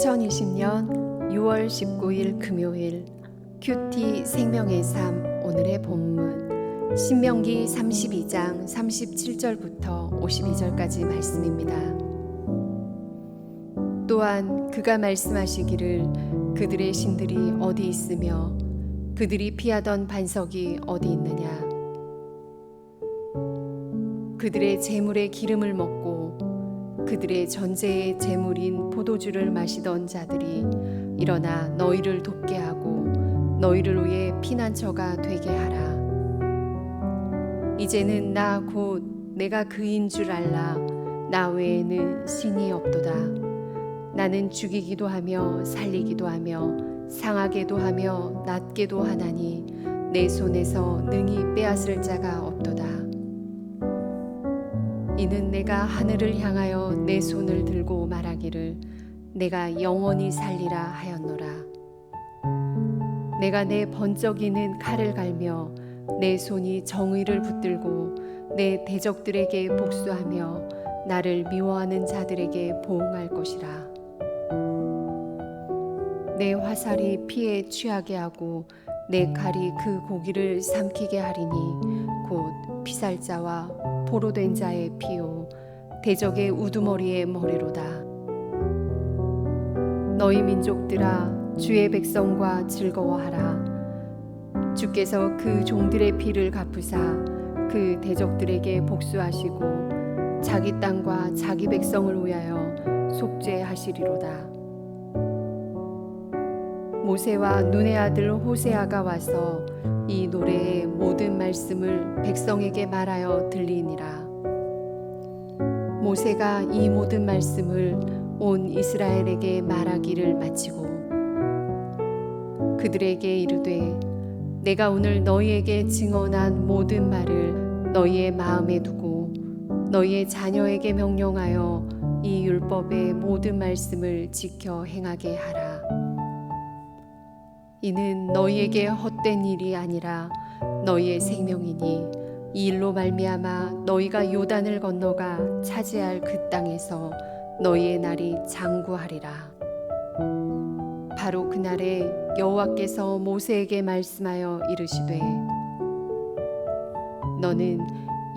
2020년 6월 19일 금요일 큐티 생명의 삶 오늘의 본문 신명기 32장 37절부터 52절까지 말씀입니다. 또한 그가 말씀하시기를 그들의 신들이 어디 있으며 그들이 피하던 반석이 어디 있느냐. 그들의 재물의 기름을 먹고 그들의 전제의 재물인 포도주를 마시던 자들이 일어나 너희를 돕게 하고 너희를 위해 피난처가 되게 하라. 이제는 나 곧 내가 그인 줄 알라. 나 외에는 신이 없도다. 나는 죽이기도 하며 살리기도 하며 상하게도 하며 낫게도 하나니 내 손에서 능히 빼앗을 자가 없도다. 이는 내가 하늘을 향하여 내 손을 들고 말하기를 내가 영원히 살리라 하였노라. 내가 내 번쩍이는 칼을 갈며 내 손이 정의를 붙들고 내 대적들에게 복수하며 나를 미워하는 자들에게 보응할 것이라. 내 화살이 피에 취하게 하고 내 칼이 그 고기를 삼키게 하리니 곧 피살자와 포로된 자의 피요 대적의 우두머리의 머리로다. 너희 민족들아 주의 백성과 즐거워하라. 주께서 그 종들의 피를 갚으사 그 대적들에게 복수하시고 자기 땅과 자기 백성을 위하여 속죄하시리로다. 모세와 눈의 아들 호세아가 와서 이 노래의 모든 말씀을 백성에게 말하여 들리니라. 모세가 이 모든 말씀을 온 이스라엘에게 말하기를 마치고 그들에게 이르되 내가 오늘 너희에게 증언한 모든 말을 너희의 마음에 두고 너희의 자녀에게 명령하여 이 율법의 모든 말씀을 지켜 행하게 하라. 이는 너희에게 헛된 일이 아니라 너희의 생명이니 이 일로 말미암아 너희가 요단을 건너가 차지할 그 땅에서 너희의 날이 장구하리라. 바로 그날에 여호와께서 모세에게 말씀하여 이르시되 너는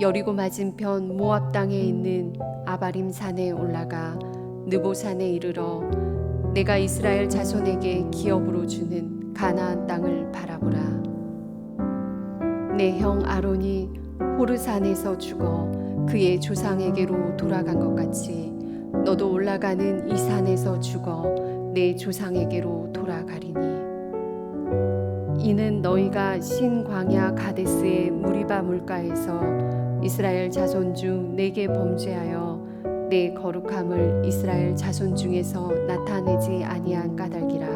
여리고 맞은편 모압 땅에 있는 아바림 산에 올라가 느보산에 이르러 내가 이스라엘 자손에게 기업으로 주는 가나안 땅을 바라보라. 내 형 아론이 호르산에서 죽어 그의 조상에게로 돌아간 것 같이 너도 올라가는 이 산에서 죽어 내 조상에게로 돌아가리니 이는 너희가 신 광야 가데스의 무리바 물가에서 이스라엘 자손 중 내게 범죄하여 내 거룩함을 이스라엘 자손 중에서 나타내지 아니한 까닭이라.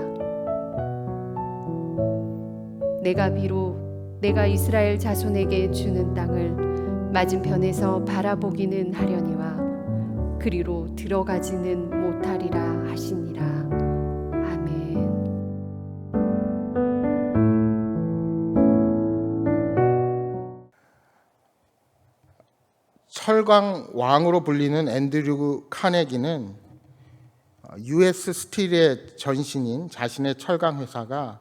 내가 비록 내가 이스라엘 자손에게 주는 땅을 맞은편에서 바라보기는 하려니와 그리로 들어가지는 못하리라 하시니라. 아멘. 철강 왕으로 불리는 앤드류 카네기는 US 스틸의 전신인 자신의 철강 회사가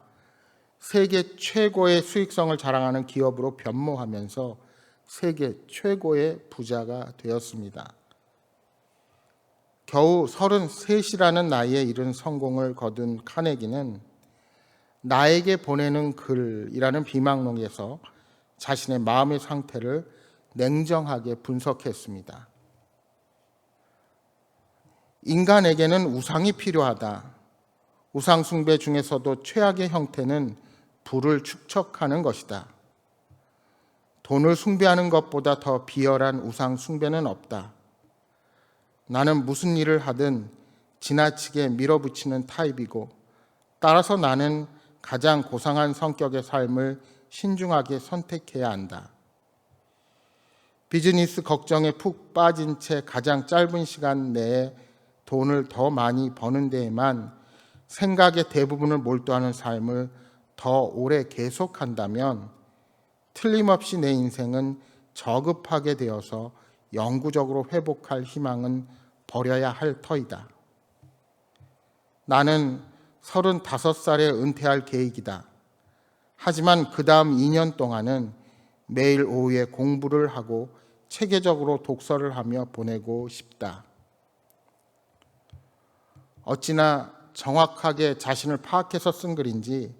세계 최고의 수익성을 자랑하는 기업으로 변모하면서 세계 최고의 부자가 되었습니다. 겨우 33이라는 나이에 이른 성공을 거둔 카네기는 나에게 보내는 글이라는 비망록에서 자신의 마음의 상태를 냉정하게 분석했습니다. 인간에게는 우상이 필요하다. 우상 숭배 중에서도 최악의 형태는 부를 축적하는 것이다. 돈을 숭배하는 것보다 더 비열한 우상 숭배는 없다. 나는 무슨 일을 하든 지나치게 밀어붙이는 타입이고 따라서 나는 가장 고상한 성격의 삶을 신중하게 선택해야 한다. 비즈니스 걱정에 푹 빠진 채 가장 짧은 시간 내에 돈을 더 많이 버는 데에만 생각의 대부분을 몰두하는 삶을 더 오래 계속한다면 틀림없이 내 인생은 저급하게 되어서 영구적으로 회복할 희망은 버려야 할 터이다. 나는 35살에 은퇴할 계획이다. 하지만 그 다음 2년 동안은 매일 오후에 공부를 하고 체계적으로 독서를 하며 보내고 싶다. 어찌나 정확하게 자신을 파악해서 쓴 글인지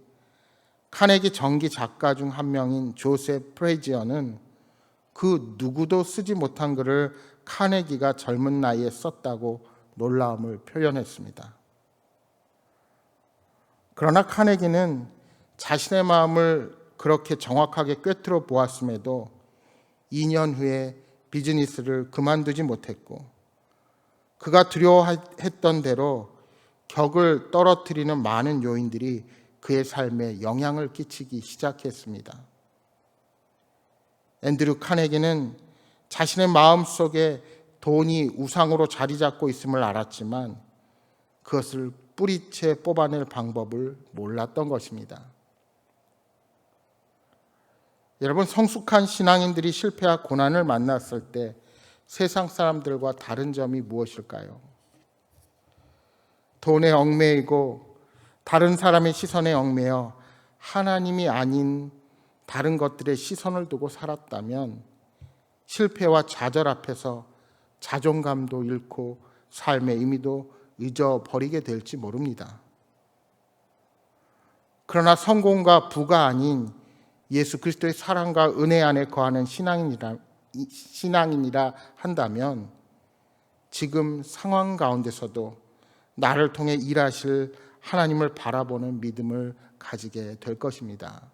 카네기 정기 작가 중 한 명인 조셉 프레지어는 그 누구도 쓰지 못한 글을 카네기가 젊은 나이에 썼다고 놀라움을 표현했습니다. 그러나 카네기는 자신의 마음을 그렇게 정확하게 꿰뚫어 보았음에도 2년 후에 비즈니스를 그만두지 못했고 그가 두려워했던 대로 격을 떨어뜨리는 많은 요인들이 그의 삶에 영향을 끼치기 시작했습니다. 앤드류 카네기는 자신의 마음속에 돈이 우상으로 자리 잡고 있음을 알았지만 그것을 뿌리채 뽑아낼 방법을 몰랐던 것입니다. 여러분, 성숙한 신앙인들이 실패와 고난을 만났을 때 세상 사람들과 다른 점이 무엇일까요? 돈에 얽매이고 다른 사람의 시선에 얽매여 하나님이 아닌 다른 것들의 시선을 두고 살았다면 실패와 좌절 앞에서 자존감도 잃고 삶의 의미도 잊어버리게 될지 모릅니다. 그러나 성공과 부가 아닌 예수 그리스도의 사랑과 은혜 안에 거하는 신앙인이라 한다면 지금 상황 가운데서도 나를 통해 일하실 하나님을 바라보는 믿음을 가지게 될 것입니다.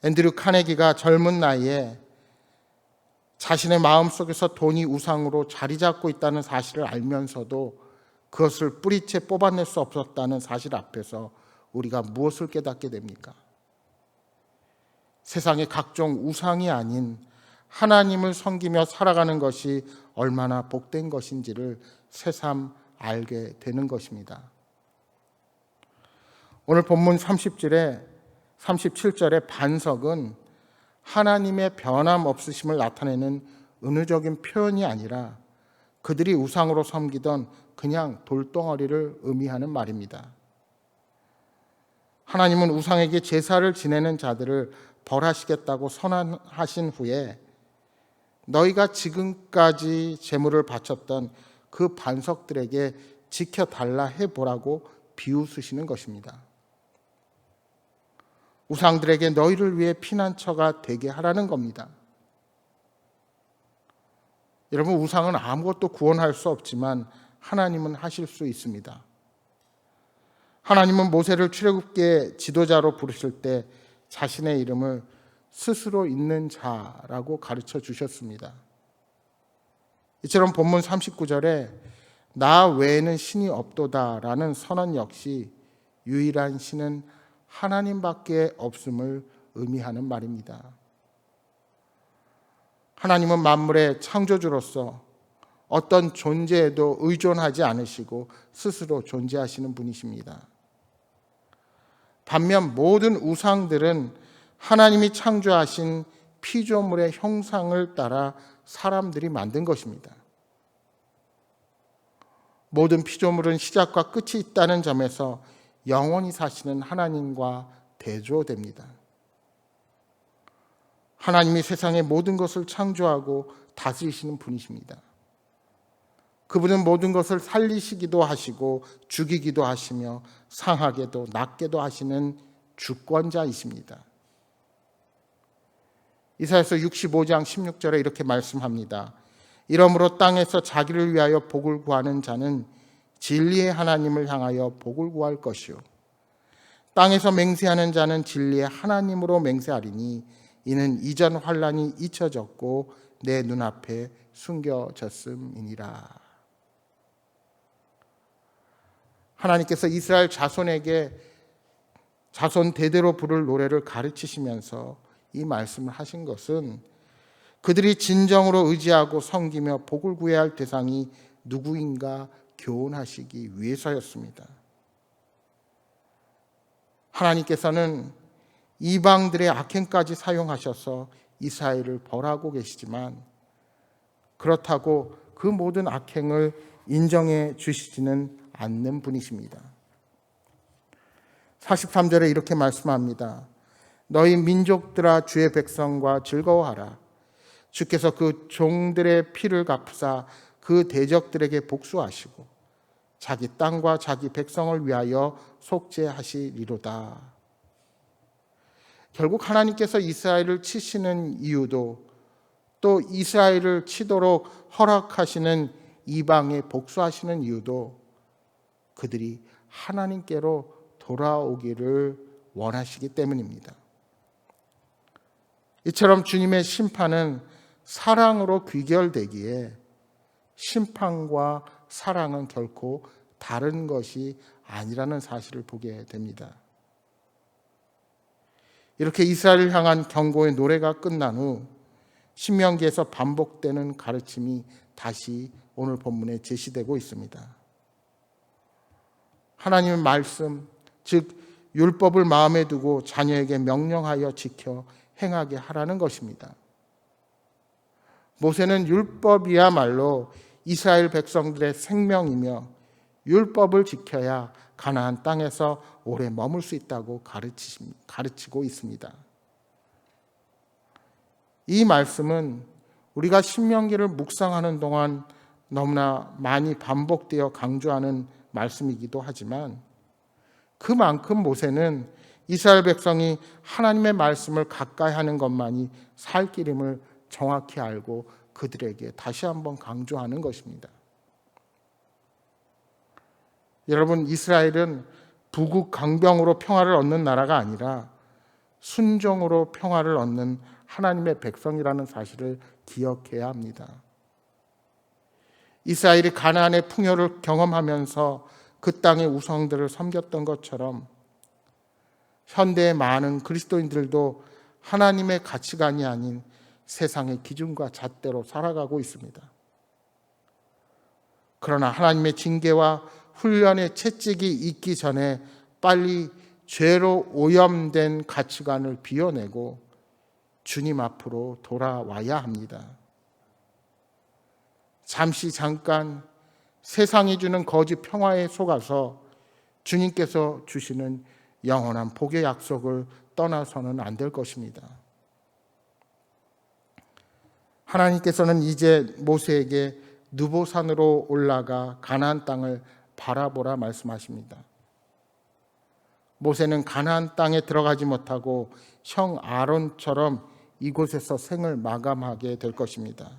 앤드류 카네기가 젊은 나이에 자신의 마음속에서 돈이 우상으로 자리 잡고 있다는 사실을 알면서도 그것을 뿌리채 뽑아낼 수 없었다는 사실 앞에서 우리가 무엇을 깨닫게 됩니까? 세상의 각종 우상이 아닌 하나님을 섬기며 살아가는 것이 얼마나 복된 것인지를 새삼 알게 되는 것입니다. 오늘 본문 37절의 반석은 하나님의 변함없으심을 나타내는 은유적인 표현이 아니라 그들이 우상으로 섬기던 그냥 돌덩어리를 의미하는 말입니다. 하나님은 우상에게 제사를 지내는 자들을 벌하시겠다고 선언하신 후에 너희가 지금까지 제물을 바쳤던 그 반석들에게 지켜달라 해보라고 비웃으시는 것입니다. 우상들에게 너희를 위해 피난처가 되게 하라는 겁니다. 여러분, 우상은 아무것도 구원할 수 없지만 하나님은 하실 수 있습니다. 하나님은 모세를 출애굽기의 지도자로 부르실 때 자신의 이름을 스스로 있는 자라고 가르쳐 주셨습니다. 이처럼 본문 39절에 나 외에는 신이 없도다라는 선언 역시 유일한 신은 하나님밖에 없음을 의미하는 말입니다. 하나님은 만물의 창조주로서 어떤 존재에도 의존하지 않으시고 스스로 존재하시는 분이십니다. 반면 모든 우상들은 하나님이 창조하신 피조물의 형상을 따라 사람들이 만든 것입니다. 모든 피조물은 시작과 끝이 있다는 점에서 영원히 사시는 하나님과 대조됩니다. 하나님이 세상의 모든 것을 창조하고 다스리시는 분이십니다. 그분은 모든 것을 살리시기도 하시고 죽이기도 하시며 상하게도 낫게도 하시는 주권자이십니다. 이사야서 65장 16절에 이렇게 말씀합니다. 이러므로 땅에서 자기를 위하여 복을 구하는 자는 진리의 하나님을 향하여 복을 구할 것이요 땅에서 맹세하는 자는 진리의 하나님으로 맹세하리니 이는 이전 환난이 잊혀졌고 내 눈앞에 숨겨졌음이니라. 하나님께서 이스라엘 자손에게 자손 대대로 부를 노래를 가르치시면서 이 말씀을 하신 것은 그들이 진정으로 의지하고 섬기며 복을 구해야 할 대상이 누구인가 교훈하시기 위해서였습니다. 하나님께서는 이방들의 악행까지 사용하셔서 이스라엘을 벌하고 계시지만 그렇다고 그 모든 악행을 인정해 주시지는 않는 분이십니다. 43절에 이렇게 말씀합니다. 너희 민족들아 주의 백성과 즐거워하라. 주께서 그 종들의 피를 갚으사 그 대적들에게 복수하시고 자기 땅과 자기 백성을 위하여 속죄하시리로다. 결국 하나님께서 이스라엘을 치시는 이유도 또 이스라엘을 치도록 허락하시는 이방에 복수하시는 이유도 그들이 하나님께로 돌아오기를 원하시기 때문입니다. 이처럼 주님의 심판은 사랑으로 귀결되기에 심판과 사랑은 결코 다른 것이 아니라는 사실을 보게 됩니다. 이렇게 이스라엘을 향한 경고의 노래가 끝난 후 신명기에서 반복되는 가르침이 다시 오늘 본문에 제시되고 있습니다. 하나님의 말씀, 즉 율법을 마음에 두고 자녀에게 명령하여 지켜 행하게 하라는 것입니다. 모세는 율법이야말로 이스라엘 백성들의 생명이며 율법을 지켜야 가나안 땅에서 오래 머물 수 있다고 가르치고 있습니다. 이 말씀은 우리가 신명기를 묵상하는 동안 너무나 많이 반복되어 강조하는 말씀이기도 하지만 그만큼 모세는 이스라엘 백성이 하나님의 말씀을 가까이 하는 것만이 살 길임을 정확히 알고 그들에게 다시 한번 강조하는 것입니다. 여러분, 이스라엘은 부국 강병으로 평화를 얻는 나라가 아니라 순종으로 평화를 얻는 하나님의 백성이라는 사실을 기억해야 합니다. 이스라엘이 가나안의 풍요를 경험하면서 그 땅의 우상들을 섬겼던 것처럼 현대의 많은 그리스도인들도 하나님의 가치관이 아닌 세상의 기준과 잣대로 살아가고 있습니다. 그러나 하나님의 징계와 훈련의 채찍이 있기 전에 빨리 죄로 오염된 가치관을 비워내고 주님 앞으로 돌아와야 합니다. 잠깐 세상이 주는 거짓 평화에 속아서 주님께서 주시는 영원한 복의 약속을 떠나서는 안 될 것입니다. 하나님께서는 이제 모세에게 느보산으로 올라가 가나안 땅을 바라보라 말씀하십니다. 모세는 가나안 땅에 들어가지 못하고 형 아론처럼 이곳에서 생을 마감하게 될 것입니다.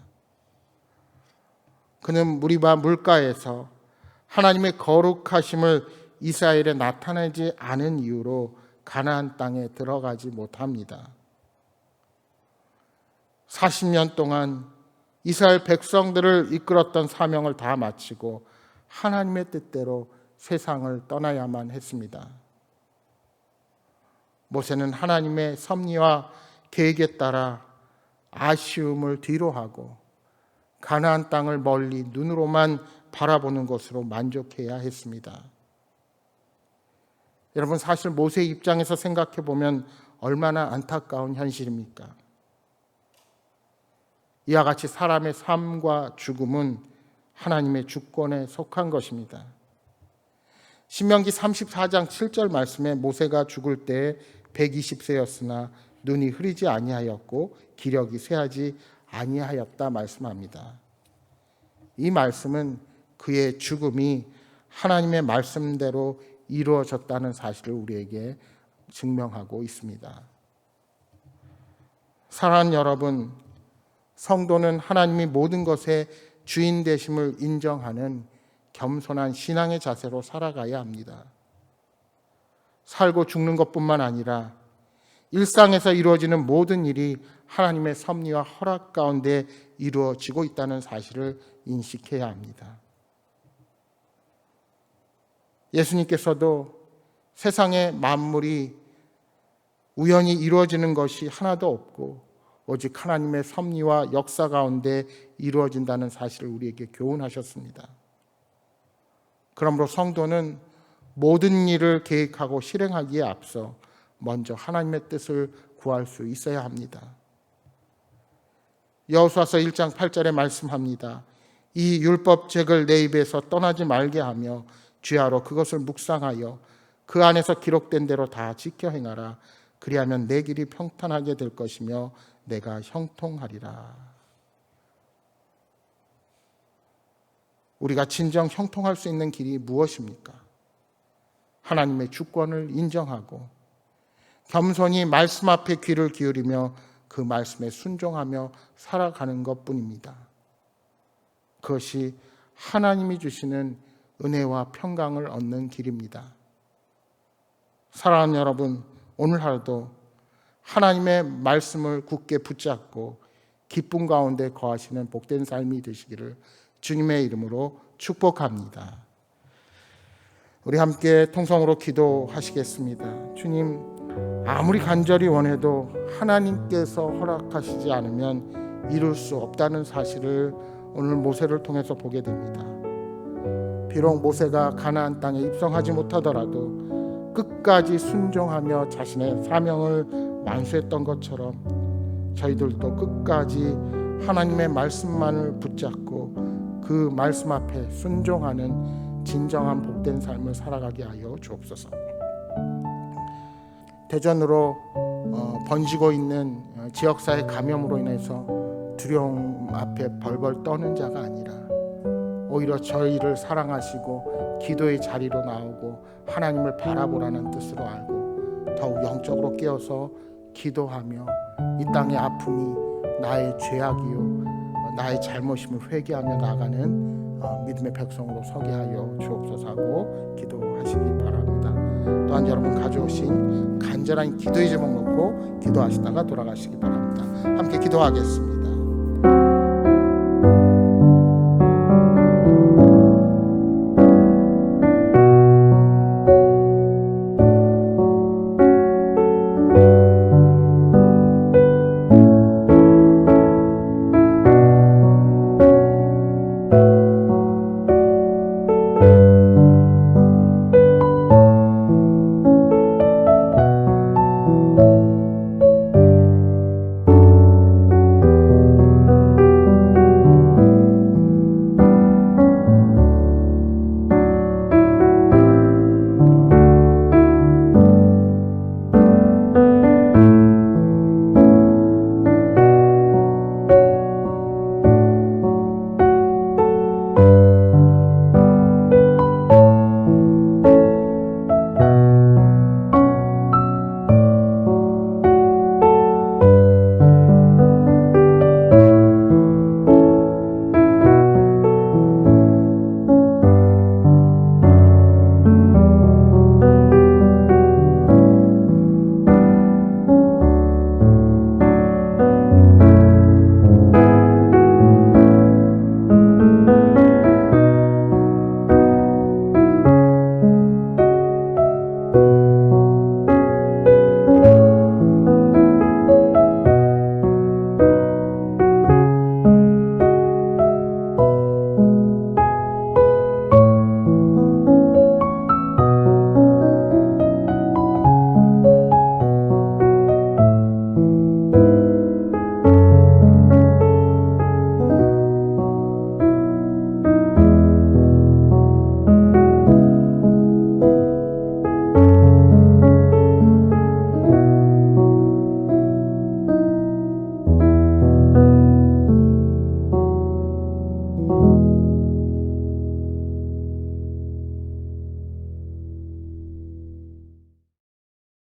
그는 무리바 물가에서 하나님의 거룩하심을 이스라엘에 나타내지 않은 이유로 가나안 땅에 들어가지 못합니다. 40년 동안 이스라엘 백성들을 이끌었던 사명을 다 마치고 하나님의 뜻대로 세상을 떠나야만 했습니다. 모세는 하나님의 섭리와 계획에 따라 아쉬움을 뒤로하고 가나안 땅을 멀리 눈으로만 바라보는 것으로 만족해야 했습니다. 여러분, 사실 모세의 입장에서 생각해 보면 얼마나 안타까운 현실입니까? 이와 같이 사람의 삶과 죽음은 하나님의 주권에 속한 것입니다. 신명기 34장 7절 말씀에 모세가 죽을 때 120세였으나 눈이 흐리지 아니하였고 기력이 쇠하지 아니하였다 말씀합니다. 이 말씀은 그의 죽음이 하나님의 말씀대로 이루어졌다는 사실을 우리에게 증명하고 있습니다. 사랑하는 여러분, 성도는 하나님이 모든 것의 주인 되심을 인정하는 겸손한 신앙의 자세로 살아가야 합니다. 살고 죽는 것뿐만 아니라 일상에서 이루어지는 모든 일이 하나님의 섭리와 허락 가운데 이루어지고 있다는 사실을 인식해야 합니다. 예수님께서도 세상의 만물이 우연히 이루어지는 것이 하나도 없고 오직 하나님의 섭리와 역사 가운데 이루어진다는 사실을 우리에게 교훈하셨습니다. 그러므로 성도는 모든 일을 계획하고 실행하기에 앞서 먼저 하나님의 뜻을 구할 수 있어야 합니다. 여호수아서 1장 8절에 말씀합니다. 이 율법책을 내 입에서 떠나지 말게 하며 주야로 그것을 묵상하여 그 안에서 기록된 대로 다 지켜 행하라. 그리하면 내 길이 평탄하게 될 것이며 내가 형통하리라. 우리가 진정 형통할 수 있는 길이 무엇입니까? 하나님의 주권을 인정하고 겸손히 말씀 앞에 귀를 기울이며 그 말씀에 순종하며 살아가는 것뿐입니다. 그것이 하나님이 주시는 은혜와 평강을 얻는 길입니다. 사랑하는 여러분, 오늘 하루도 하나님의 말씀을 굳게 붙잡고 기쁨 가운데 거하시는 복된 삶이 되시기를 주님의 이름으로 축복합니다. 우리 함께 통성으로 기도하시겠습니다. 주님, 아무리 간절히 원해도 하나님께서 허락하시지 않으면 이룰 수 없다는 사실을 오늘 모세를 통해서 보게 됩니다. 비록 모세가 가나안 땅에 입성하지 못하더라도 끝까지 순종하며 자신의 사명을 완수했던 것처럼 저희들도 끝까지 하나님의 말씀만을 붙잡고 그 말씀 앞에 순종하는 진정한 복된 삶을 살아가게 하여 주옵소서. 대전으로 번지고 있는 지역사회 감염으로 인해서 두려움 앞에 벌벌 떠는 자가 아니라 오히려 저희를 사랑하시고 기도의 자리로 나오고 하나님을 바라보라는 뜻으로 알고 더욱 영적으로 깨어서 기도하며 이 땅의 아픔이 나의 죄악이요 나의 잘못임을 회개하며 나아가는 믿음의 백성으로 서게 하여 주옵소서 하고 기도하시기 바랍니다. 또한 여러분 가져오신 간절한 기도의 제목 놓고 기도하시다가 돌아가시기 바랍니다. 함께 기도하겠습니다.